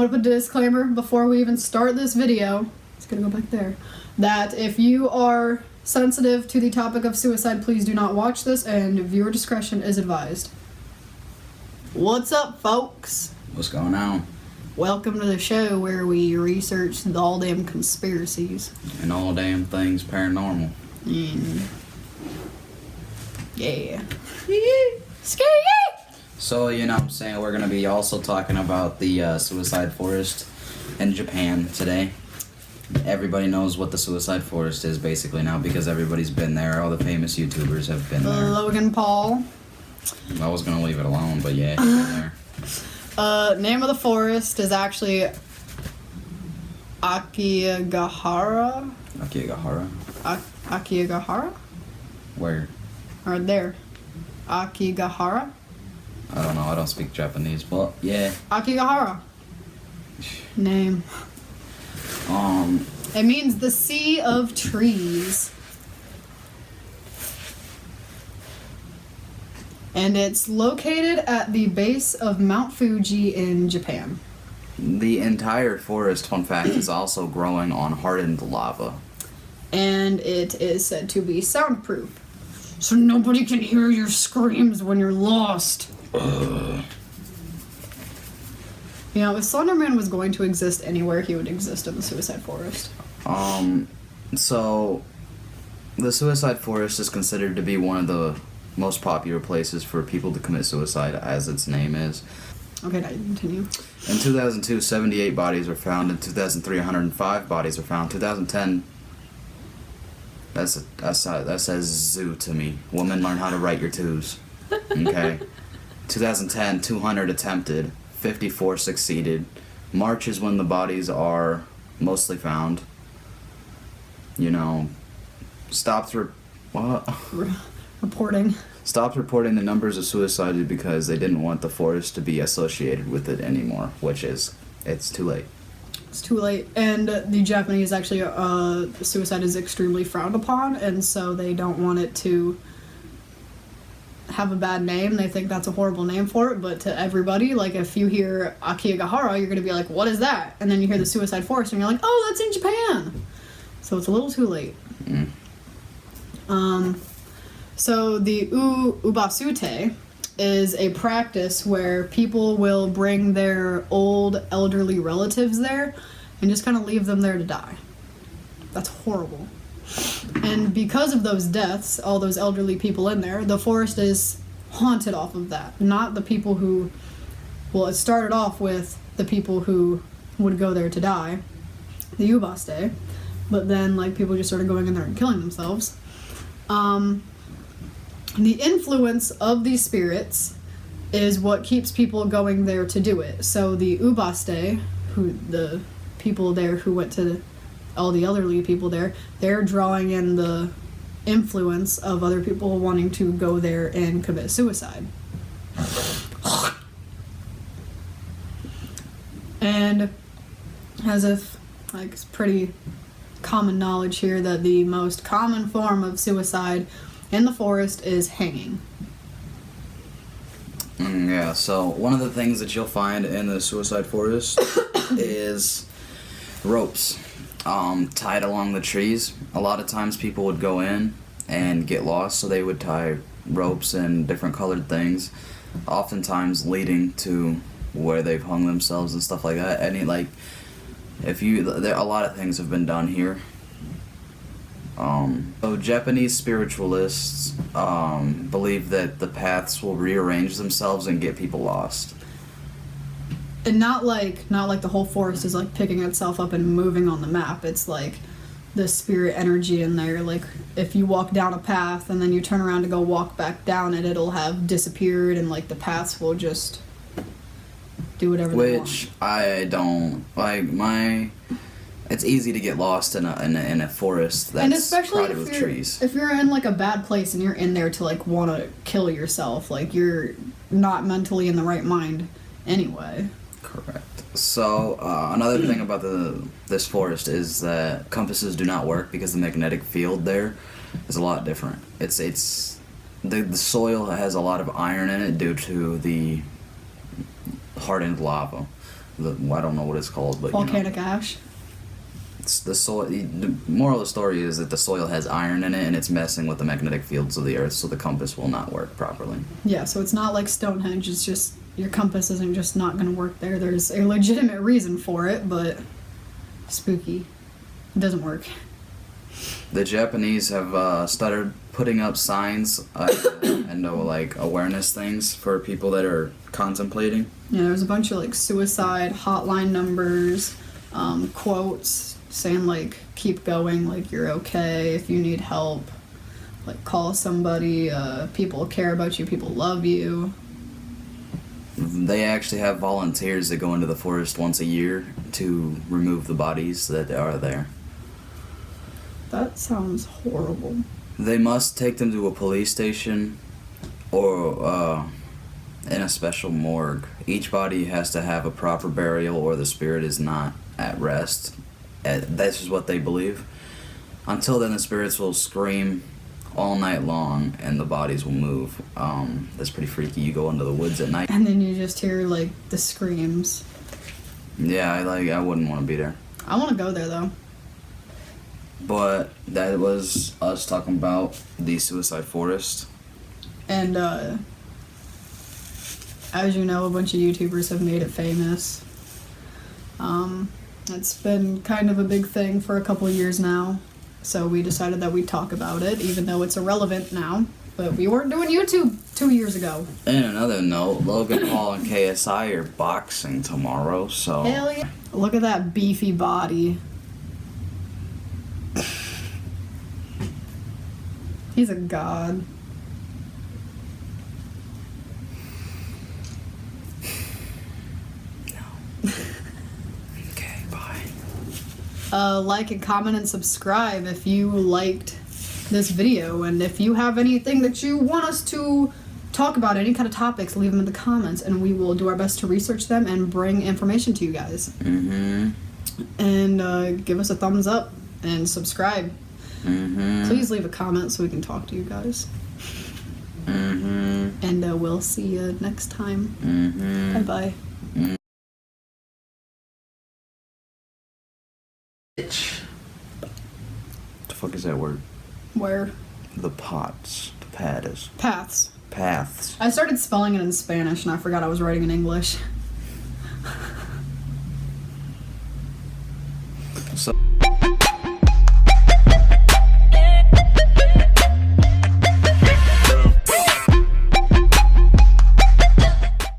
want to put a disclaimer before we even start this video. It's gonna go back there. That if you are sensitive to the topic of suicide, please do not watch this, and viewer discretion is advised. What's up, folks? What's going on? Welcome to the show where we research all damn conspiracies. And all damn things paranormal. Yeah. Scary! So, you know what I'm saying, we're going to be also talking about the suicide forest in Japan today. Everybody knows what the suicide forest is basically now because everybody's been there. All the famous YouTubers have been there. Logan Paul. I was going to leave it alone, but yeah, he's been there. Name of the forest is actually Akigahara. Akigahara? Akigahara? Where? Or there. Akigahara? I don't know, I don't speak Japanese, but yeah. Akigahara. Name. It means the sea of trees. And it's located at the base of Mount Fuji in Japan. The entire forest, fun fact, is also growing on hardened lava. And it is said to be soundproof. So nobody can hear your screams when you're lost. You know, if Slenderman was going to exist anywhere, he would exist in the suicide forest. So, the suicide forest is considered to be one of the most popular places for people to commit suicide, as its name is. Okay, now you continue. In 2002, 78 bodies were found. In 2003, 105 bodies were found. 2010, that says zoo to me. Woman, learn how to write your twos. Okay. 2010, 200 attempted. 54 succeeded. March is when the bodies are mostly found. You know, stopped Reporting. Stopped reporting the numbers of suicides because they didn't want the forest to be associated with it anymore, which is, it's too late. It's too late. And the Japanese actually, suicide is extremely frowned upon, and so they don't want it to have a bad name. They think that's a horrible name for it, but to everybody, like, if you hear Akigahara, you're gonna be like, what is that? And then you hear the suicide forest, and you're like, oh, that's in Japan! So it's a little too late. So the ubasute is a practice where people will bring their old elderly relatives there and just kind of leave them there to die. That's horrible. And because of those deaths, all those elderly people in there, the forest is haunted off of that. Not the people who, well, it started off with the people who would go there to die, the ubaste, but then, like, people just started going in there and killing themselves. The influence of these spirits is what keeps people going there to do it. So the ubaste, the people there who went to all the elderly people there, they're drawing in the influence of other people wanting to go there and commit suicide. And as if, like, it's pretty common knowledge here that the most common form of suicide in the forest is hanging. Yeah, so one of the things that you'll find in the suicide forest is ropes tied along the trees. A lot of times people would go in and get lost, so they would tie ropes and different colored things, oftentimes leading to where they've hung themselves and stuff like that. A lot of things have been done here. So Japanese spiritualists believe that the paths will rearrange themselves and get people lost. And not like the whole forest is like picking itself up and moving on the map. It's like the spirit energy in there. Like if you walk down a path and then you turn around to go walk back down it, it'll have disappeared, and like the paths will just do whatever they want. Which I don't like. It's easy to get lost in a forest that's and especially crowded with trees. If you're in like a bad place and you're in there to like want to kill yourself, like you're not mentally in the right mind anyway. Correct. So another thing about this forest is that compasses do not work because the magnetic field there is a lot different. The soil has a lot of iron in it due to the hardened lava. I don't know what it's called, but Volcanic ash. It's the soil. The moral of the story is that the soil has iron in it, and it's messing with the magnetic fields of the Earth, so the compass will not work properly. Yeah, so it's not like Stonehenge. It's just your compass isn't just not going to work there. There's a legitimate reason for it, but spooky. It doesn't work. The Japanese have started putting up signs and like awareness things for people that are contemplating. Yeah, there's a bunch of like suicide hotline numbers, quotes saying like keep going, like you're okay if you need help, like call somebody, people care about you, people love you. They actually have volunteers that go into the forest once a year to remove the bodies that are there. That sounds horrible. They must take them to a police station or in a special morgue. Each body has to have a proper burial or the spirit is not at rest. This is what they believe. Until then, the spirits will scream all night long and the bodies will move. That's pretty freaky. You go into the woods at night. And then you just hear like the screams. Yeah, I wouldn't want to be there. I want to go there though. But that was us talking about the suicide forest. And as you know, a bunch of YouTubers have made it famous. It's been kind of a big thing for a couple of years now. So we decided that we'd talk about it, even though it's irrelevant now. But we weren't doing YouTube 2 years ago. And another note, Logan Paul and KSI are boxing tomorrow, so... Hell yeah. Look at that beefy body. He's a god. No. Okay, bye. Like and comment and subscribe if you liked this video, and if you have anything that you want us to talk about, any kind of topics, leave them in the comments and we will do our best to research them and bring information to you guys. Mm-hmm. And give us a thumbs up and subscribe. Mm-hmm. Please leave a comment so we can talk to you guys. Mm-hmm. And we'll see you next time. Mm-hmm. Bye-bye. Bitch. The fuck is that word? Where? The pots. The paths. Paths. Paths. I started spelling it in Spanish and I forgot I was writing in English.